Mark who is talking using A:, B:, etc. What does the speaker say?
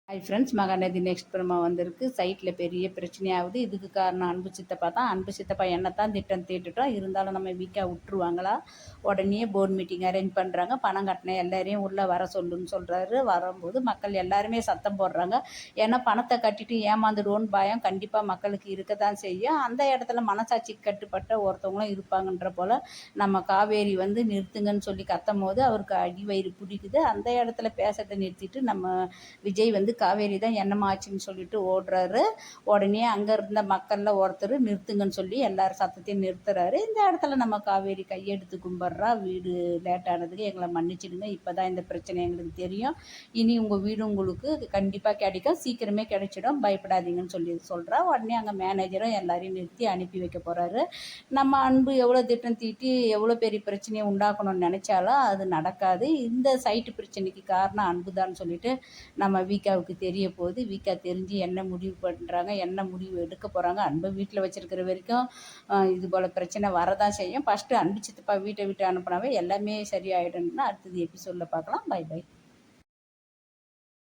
A: Hi friends, Mahanadi next பிரமா வந்திருக்கு. சைட்டில் பெரிய பிரச்சனையாகுது. இதுக்கு காரணம் அன்பு சித்தப்பா தான். அன்பு சித்தப்பா என்னத்தான் திட்டம் தீட்டுட்டோம், இருந்தாலும் நம்ம வீக்காக விட்டுருவாங்களா? உடனே போர்டு மீட்டிங் அரேஞ்ச் பண்ணுறாங்க. பணம் கட்டின எல்லாரையும் உள்ளே வர சொல்லுன்னு சொல்கிறாரு. வரும்போது மக்கள் எல்லாருமே சத்தம் போடுறாங்க. ஏன்னா பணத்தை கட்டிட்டு ஏமாந்துடுவோன்னு பயம் கண்டிப்பாக மக்களுக்கு இருக்க தான் செய்யும். அந்த இடத்துல மனசாட்சிக்கு கட்டுப்பட்ட ஒருத்தவங்களும் இருப்பாங்கன்ற போல் நம்ம காவேரி நிறுத்துங்கன்னு சொல்லி கத்தும் போது அவருக்கு அடிவயிறு பிடிக்குது. அந்த இடத்துல பேசத்தை நிறுத்திட்டு நம்ம விஜய் காவேரி தான் என்னமாச்சுன்னு சொல்லிட்டு ஓடுறாரு. உடனே அங்கே இருந்த மக்களில் ஒருத்தர் நிறுத்துங்கன்னு சொல்லி எல்லாரும் சத்தத்தையும் நிறுத்துறாரு. இந்த இடத்துல நம்ம காவேரி கையெடுத்து கும்பிட்றா. வீடு லேட் ஆனதுக்கு எங்களை மன்னிச்சிடுங்க, இப்போ தான் இந்த பிரச்சனை எங்களுக்கு தெரியும், இனி உங்கள் வீடு உங்களுக்கு கண்டிப்பாக கிடைக்கும், சீக்கிரமே கிடைச்சிடும், பயப்படாதீங்கன்னு சொல்லி சொல்கிறா. உடனே அங்கே மேனேஜரும் எல்லாரையும் நிறுத்தி அனுப்பி வைக்க போகிறாரு. நம்ம அன்பு எவ்வளோ திட்டம் தீட்டி எவ்வளோ பெரிய பிரச்சனையை உண்டாக்கணும்னு நினச்சாலும் அது நடக்காது. இந்த சைட்டு பிரச்சனைக்கு காரணம் அன்பு தான் சொல்லிட்டு நம்ம வீக்காவுக்கு தெரிய போகுது. வீக்கா தெரிஞ்சு என்ன முடிவு பண்ணுறாங்க, என்ன முடிவு எடுக்க போகிறாங்க. அன்பை வீட்டில் வச்சுருக்கிற வரைக்கும் இது போல் பிரச்சனை வரதான் செய்யும். ஃபஸ்ட்டு அன்பு சித்தப்பா வீட்டை விட்டு அனுப்புனாவே எல்லாமே சரியாயிடும்னு அடுத்தது எபிசோடில் பார்க்கலாம். Bye by.